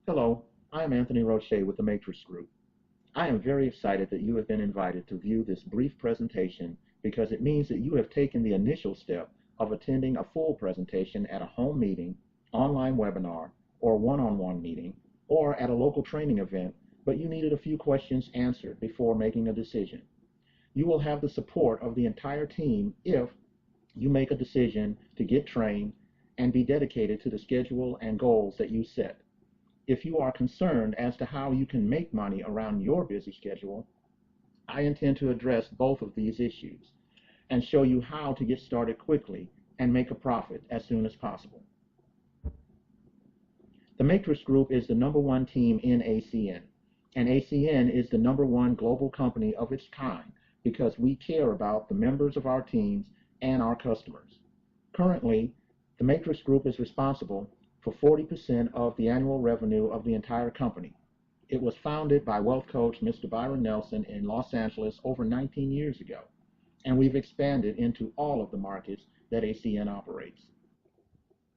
Hello, I am Anthony Roche with the Matrix Group. I am very excited that you have been invited to view this brief presentation because it means that you have taken the initial step of attending a full presentation at a home meeting, online webinar, or one-on-one meeting, or at a local training event, but you needed a few questions answered before making a decision. You will have the support of the entire team if you make a decision to get trained and be dedicated to the schedule and goals that you set. If you are concerned as to how you can make money around your busy schedule, I intend to address both of these issues and show you how to get started quickly and make a profit as soon as possible. The Matrix Group is the #1 team in ACN, and ACN is the #1 global company of its kind because we care about the members of our teams and our customers. Currently, the Matrix Group is responsible for 40% of the annual revenue of the entire company. It was founded by wealth coach Mr. Byron Nelson in Los Angeles over 19 years ago, and we've expanded into all of the markets that ACN operates.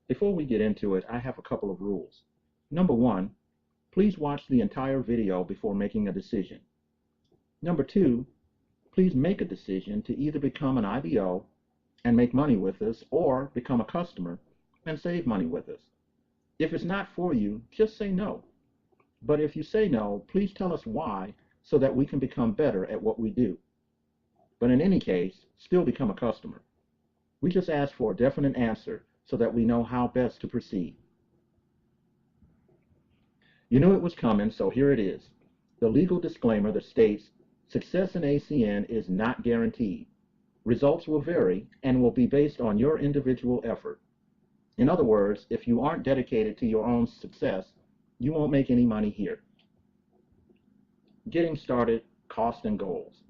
Before we get into it, I have a couple of rules. Number one, please watch the entire video before making a decision. Number two, please make a decision to either become an I.B.O. and make money with us or become a customer and save money with us. If it's not for you, just say no. But if you say no, please tell us why so that we can become better at what we do. But in any case, still become a customer. We just ask for a definite answer so that we know how best to proceed. You knew it was coming, so here it is. The legal disclaimer that states success in ACN is not guaranteed. Results will vary and will be based on your individual effort. In other words, if you aren't dedicated to your own success, you won't make any money here. Getting started, cost and goals.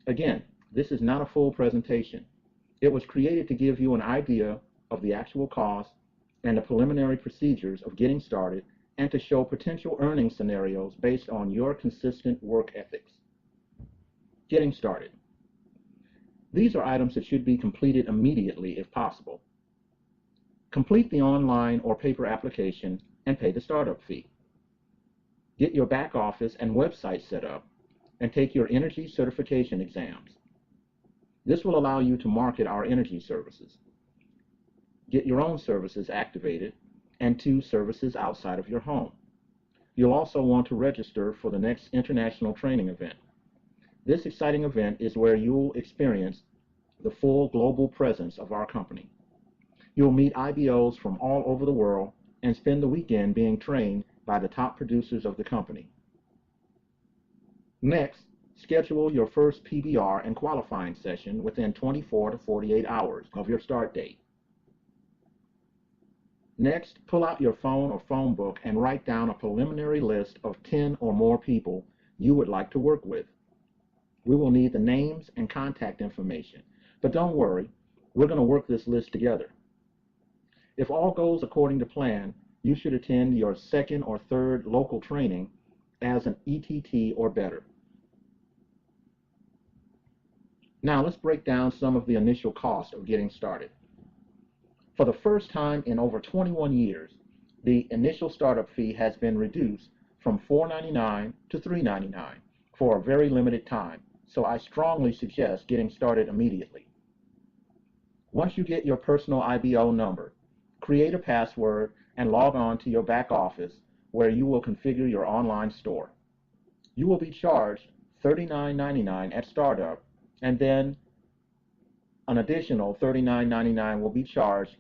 Again, this is not a full presentation. It was created to give you an idea of the actual cost and the preliminary procedures of getting started and to show potential earning scenarios based on your consistent work ethics. Getting started. These are items that should be completed immediately if possible. Complete the online or paper application and pay the startup fee. Get your back office and website set up and take your energy certification exams. This will allow you to market our energy services. Get your own services activated and 2 services outside of your home. You'll also want to register for the next international training event. This exciting event is where you'll experience the full global presence of our company. You'll meet I.B.Os from all over the world and spend the weekend being trained by the top producers of the company. Next, schedule your first PBR and qualifying session within 24 to 48 hours of your start date. Next, pull out your phone or phone book and write down a preliminary list of 10 or more people you would like to work with. We will need the names and contact information, but don't worry, we're going to work this list together. If all goes according to plan, you should attend your 2nd or 3rd local training as an ETT or better. Now let's break down some of the initial cost of getting started. For the first time in over 21 years, the initial startup fee has been reduced from $4.99 to $3.99 for a very limited time, so I strongly suggest getting started immediately. Once you get your personal I.B.O. number, create a password and log on to your back office where you will configure your online store. You will be charged $39.99 at startup, and then an additional $39.99 will be charged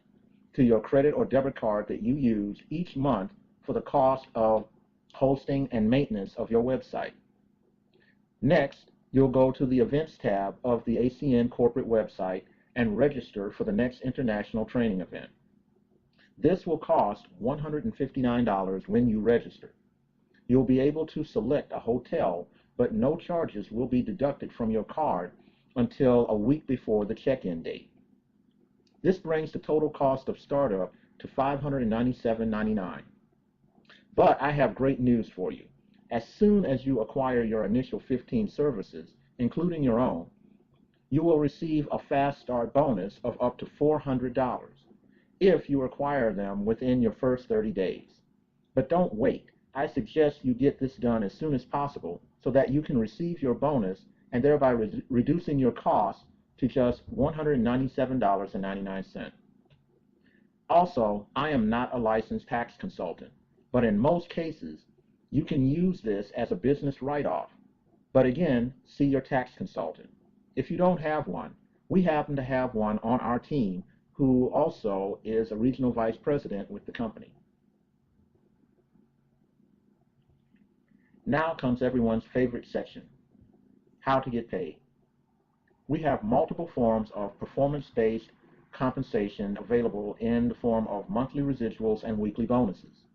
to your credit or debit card that you use each month for the cost of hosting and maintenance of your website. Next, you'll go to the Events tab of the ACN corporate website and register for the next international training event. This will cost $159 when you register. You'll be able to select a hotel, but no charges will be deducted from your card until a week before the check-in date. This brings the total cost of startup to $597.99. But I have great news for you. As soon as you acquire your initial 15 services, including your own, you will receive a fast start bonus of up to $400 if you acquire them within your first 30 days. But don't wait. I suggest you get this done as soon as possible so that you can receive your bonus and thereby reducing your costs to just $197.99. Also, I am not a licensed tax consultant, but in most cases, you can use this as a business write-off. But again, see your tax consultant. If you don't have one, we happen to have one on our team who also is a regional vice president with the company. Now comes everyone's favorite section, how to get paid. We have multiple forms of performance-based compensation available in the form of monthly residuals and weekly bonuses.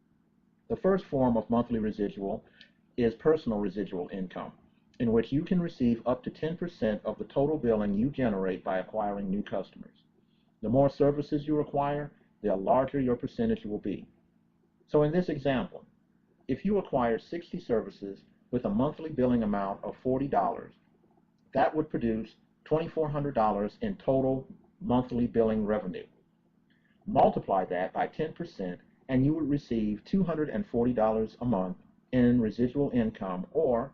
The first form of monthly residual is personal residual income, in which you can receive up to 10% of the total billing you generate by acquiring new customers. The more services you acquire, the larger your percentage will be. So in this example, if you acquire 60 services with a monthly billing amount of $40, that would produce $2,400 in total monthly billing revenue. Multiply that by 10% and you would receive $240 a month in residual income, or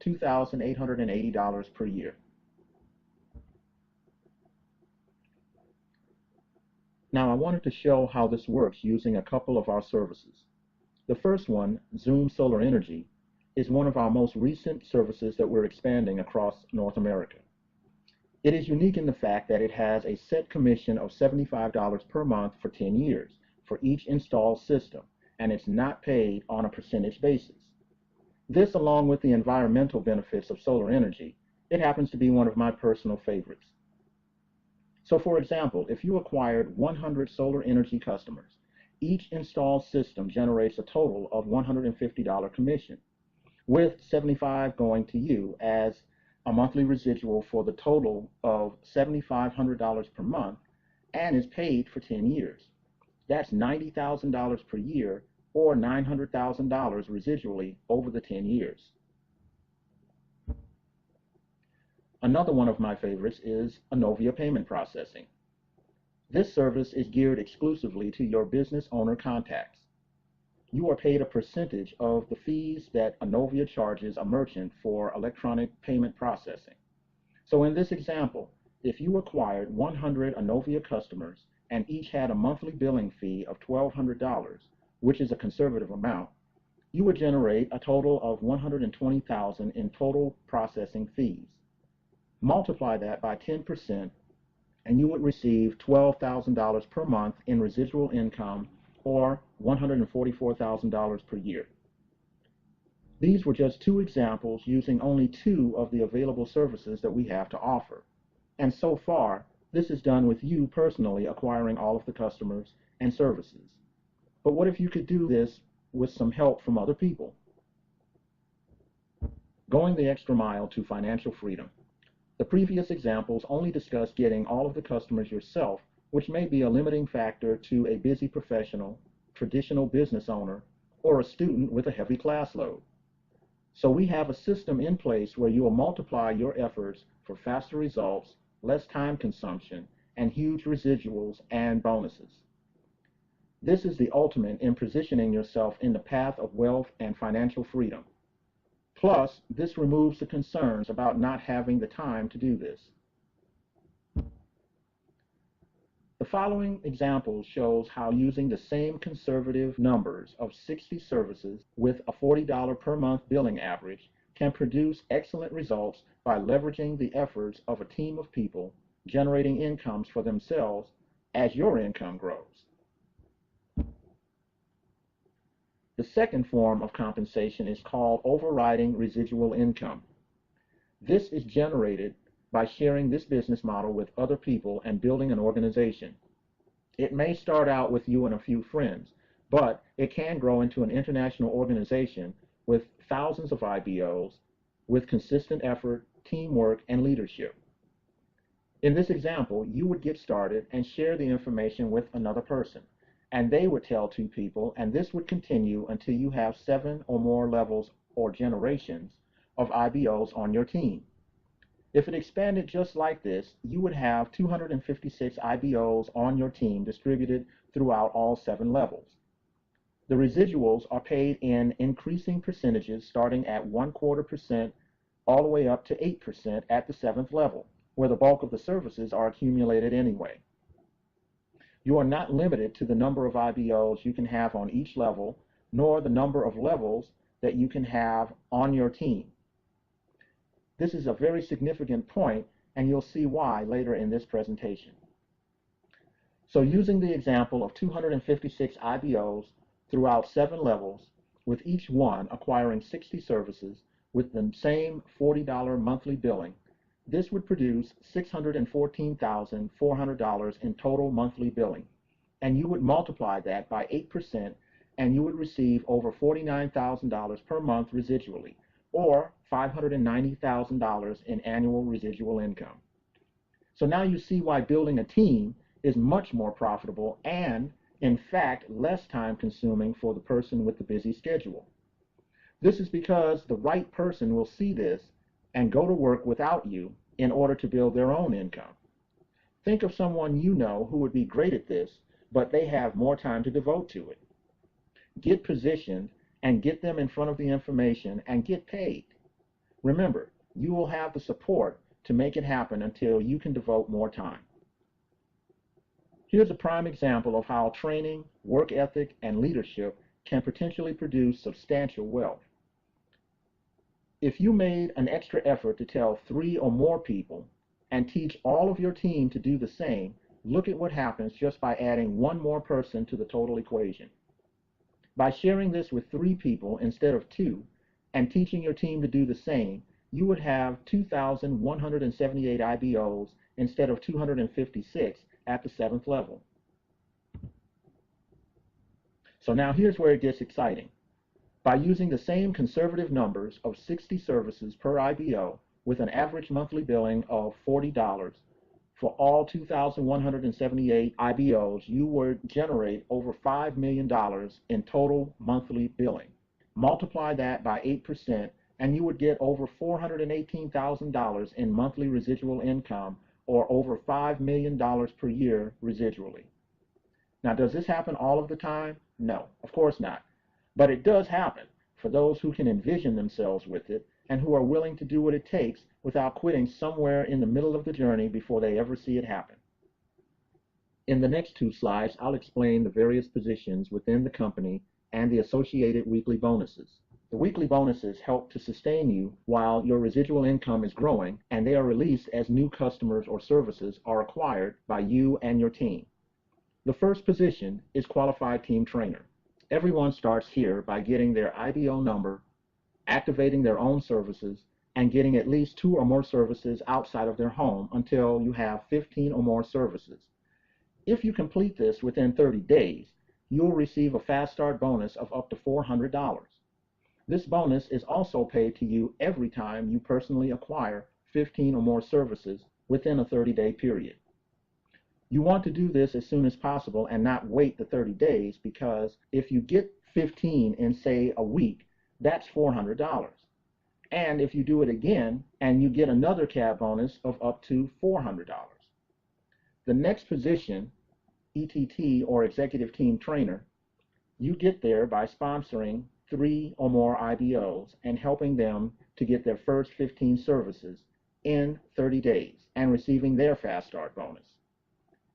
$2,880 per year. Now I wanted to show how this works using a couple of our services. The first one, Zoom Solar Energy, is one of our most recent services that we're expanding across North America. It is unique in the fact that it has a set commission of $75 per month for 10 years for each installed system, and it's not paid on a percentage basis. This, along with the environmental benefits of solar energy, it happens to be one of my personal favorites. So for example, if you acquired 100 solar energy customers, each installed system generates a total of $150 commission, with $75 going to you as a monthly residual for the total of $7,500 per month, and is paid for 10 years. That's $90,000 per year, or $900,000 residually over the 10 years. Another one of my favorites is Inovia Payment Processing. This service is geared exclusively to your business owner contacts. You are paid a percentage of the fees that Inovia charges a merchant for electronic payment processing. So in this example, if you acquired 100 Inovia customers and each had a monthly billing fee of $1,200, which is a conservative amount, you would generate a total of $120,000 in total processing fees. Multiply that by 10%, and you would receive $12,000 per month in residual income, or $144,000 per year. These were just two examples using only two of the available services that we have to offer. And so far, this is done with you personally acquiring all of the customers and services. But what if you could do this with some help from other people? Going the extra mile to financial freedom. The previous examples only discuss getting all of the customers yourself, which may be a limiting factor to a busy professional, traditional business owner, or a student with a heavy class load. So we have a system in place where you will multiply your efforts for faster results, less time consumption, and huge residuals and bonuses. This is the ultimate in positioning yourself in the path of wealth and financial freedom. Plus, this removes the concerns about not having the time to do this. The following example shows how using the same conservative numbers of 60 services with a $40 per month billing average can produce excellent results by leveraging the efforts of a team of people generating incomes for themselves as your income grows. The second form of compensation is called overriding residual income. This is generated by sharing this business model with other people and building an organization. It may start out with you and a few friends, but it can grow into an international organization with thousands of I.B.Os with consistent effort, teamwork, and leadership. In this example, you would get started and share the information with another person, and they would tell two people, and this would continue until you have 7 or more levels or generations of I.B.Os on your team. If it expanded just like this, you would have 256 I.B.Os on your team distributed throughout all 7 levels. The residuals are paid in increasing percentages starting at 1/4% all the way up to 8% at the 7th level, where the bulk of the services are accumulated anyway. You are not limited to the number of I.B.Os you can have on each level, nor the number of levels that you can have on your team. This is a very significant point, and you'll see why later in this presentation. So using the example of 256 I.B.Os throughout 7 levels, with each one acquiring 60 services with the same $40 monthly billing, this would produce $614,400 in total monthly billing, and you would multiply that by 8%, and you would receive over $49,000 per month residually, or $590,000 in annual residual income. So now you see why building a team is much more profitable and, in fact, less time consuming for the person with the busy schedule. This is because the right person will see this and go to work without you in order to build their own income. Think of someone you know who would be great at this, but they have more time to devote to it. Get positioned and get them in front of the information and get paid. Remember, you will have the support to make it happen until you can devote more time. Here's a prime example of how training, work ethic, and leadership can potentially produce substantial wealth. If you made an extra effort to tell 3 or more people and teach all of your team to do the same, look at what happens just by adding 1 more person to the total equation. By sharing this with 3 people instead of 2 and teaching your team to do the same, you would have 2,178 I.B.Os instead of 256 at the 7th level. So now here's where it gets exciting. By using the same conservative numbers of 60 services per I.B.O. with an average monthly billing of $40, for all 2,178 I.B.Os, you would generate over $5 million in total monthly billing. Multiply that by 8%, and you would get over $418,000 in monthly residual income, or over $5 million per year residually. Now, does this happen all of the time? No, of course not. But it does happen for those who can envision themselves with it and who are willing to do what it takes without quitting somewhere in the middle of the journey before they ever see it happen. In the next 2 slides, I'll explain the various positions within the company and the associated weekly bonuses. The weekly bonuses help to sustain you while your residual income is growing, and they are released as new customers or services are acquired by you and your team. The first position is qualified team trainer. Everyone starts here by getting their I.B.O. number, activating their own services, and getting at least 2 or more services outside of their home until you have 15 or more services. If you complete this within 30 days, you'll receive a fast start bonus of up to $400. This bonus is also paid to you every time you personally acquire 15 or more services within a 30-day period. You want to do this as soon as possible and not wait the 30 days, because if you get 15 in, say, a week, that's $400. And if you do it again and you get another CAB bonus of up to $400. The next position, ETT or Executive Team Trainer, you get there by sponsoring 3 or more I.B.Os and helping them to get their first 15 services in 30 days and receiving their fast start bonus.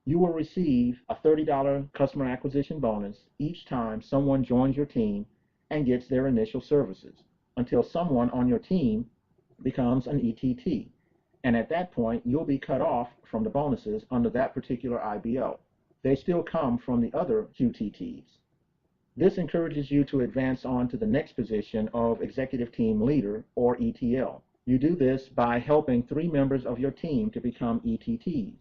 You will receive a $30 customer acquisition bonus each time someone joins your team and gets their initial services, until someone on your team becomes an ETT. And at that point, you'll be cut off from the bonuses under that particular I.B.O. They still come from the other QTTs. This encourages you to advance on to the next position of Executive Team Leader, or ETL. You do this by helping 3 members of your team to become ETTs.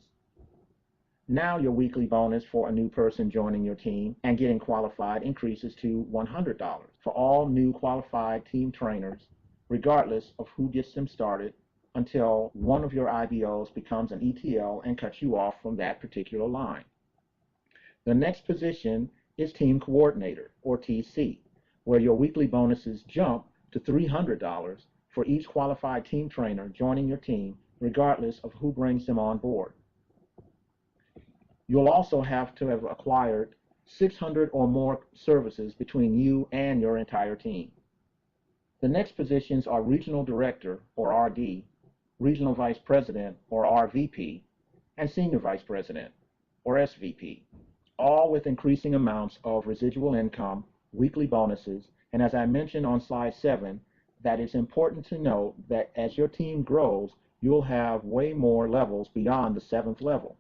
Now your weekly bonus for a new person joining your team and getting qualified increases to $100 for all new qualified team trainers, regardless of who gets them started, until one of your I.B.Os becomes an ETL and cuts you off from that particular line. The next position is Team Coordinator, or TC, where your weekly bonuses jump to $300 for each qualified team trainer joining your team, regardless of who brings them on board. You'll also have to have acquired 600 or more services between you and your entire team. The next positions are Regional Director, or RD, Regional Vice President, or RVP, and Senior Vice President, or SVP, all with increasing amounts of residual income, weekly bonuses, and as I mentioned on slide 7, that it's important to note that as your team grows, you'll have way more levels beyond the 7th level.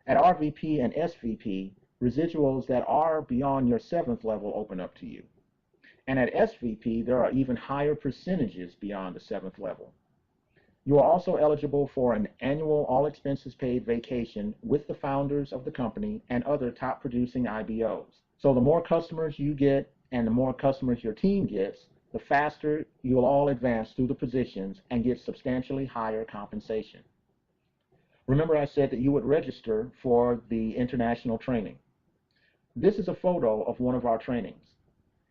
At RVP and SVP, residuals that are beyond your 7th level open up to you. And at SVP, there are even higher percentages beyond the 7th level. You are also eligible for an annual all-expenses-paid vacation with the founders of the company and other top-producing IBOs. So the more customers you get and the more customers your team gets, the faster you'll all advance through the positions and get substantially higher compensation. Remember I said that you would register for the international training. This is a photo of one of our trainings.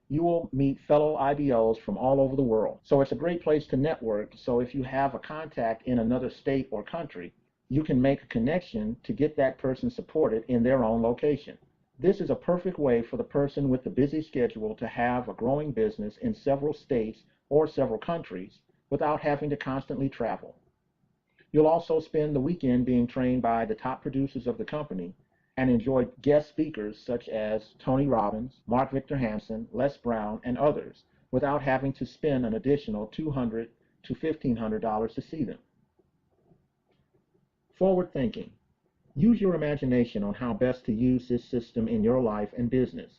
You will meet fellow IBOs from all over the world. So it's a great place to network. So if you have a contact in another state or country, you can make a connection to get that person supported in their own location. This is a perfect way for the person with the busy schedule to have a growing business in several states or several countries without having to constantly travel. You'll also spend the weekend being trained by the top producers of the company and enjoy guest speakers such as Tony Robbins, Mark Victor Hansen, Les Brown, and others without having to spend an additional $200 to $1,500 to see them. Forward thinking. Use your imagination on how best to use this system in your life and business.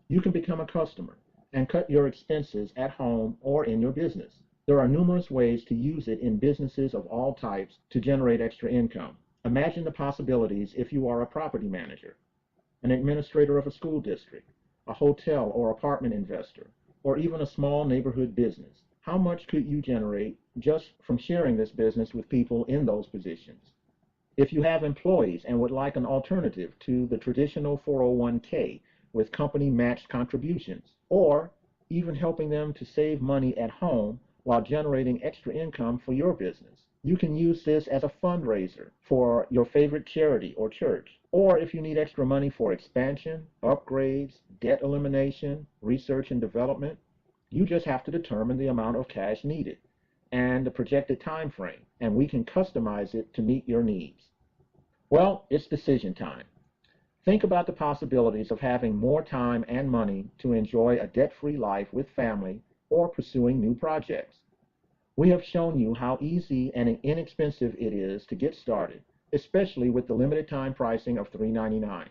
You can become a customer and cut your expenses at home or in your business. There are numerous ways to use it in businesses of all types to generate extra income. Imagine the possibilities if you are a property manager, an administrator of a school district, a hotel or apartment investor, or even a small neighborhood business. How much could you generate just from sharing this business with people in those positions? If you have employees and would like an alternative to the traditional 401k with company matched contributions, or even helping them to save money at home while generating extra income for your business. You can use this as a fundraiser for your favorite charity or church, or if you need extra money for expansion, upgrades, debt elimination, research and development, you just have to determine the amount of cash needed and the projected time frame, and we can customize it to meet your needs. Well, it's decision time. Think about the possibilities of having more time and money to enjoy a debt-free life with family or pursuing new projects. We have shown you how easy and inexpensive it is to get started, especially with the limited time pricing of $3.99.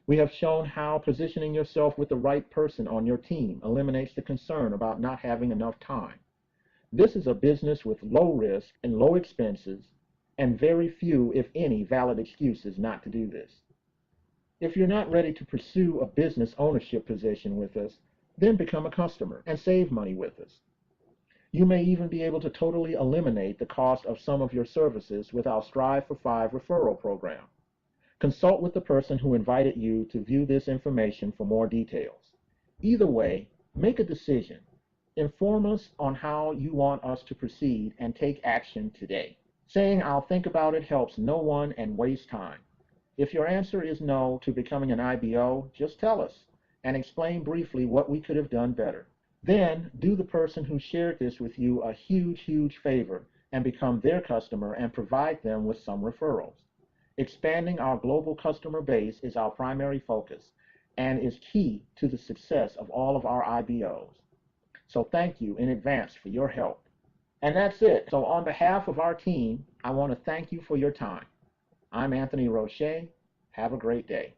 We have shown how positioning yourself with the right person on your team eliminates the concern about not having enough time. This is a business with low risk and low expenses, and very few, if any, valid excuses not to do this. If you're not ready to pursue a business ownership position with us, then become a customer and save money with us. You may even be able to totally eliminate the cost of some of your services with our Strive for 5 referral program. Consult with the person who invited you to view this information for more details. Either way, make a decision. Inform us on how you want us to proceed and take action today. Saying "I'll think about it" helps no one and wastes time. If your answer is no to becoming an IBO, just tell us and explain briefly what we could have done better. Then do the person who shared this with you a huge favor and become their customer and provide them with some referrals. Expanding our global customer base is our primary focus and is key to the success of all of our IBOs. So thank you in advance for your help. And that's it. So on behalf of our team, I want to thank you for your time. I'm Anthony Roche. Have a great day.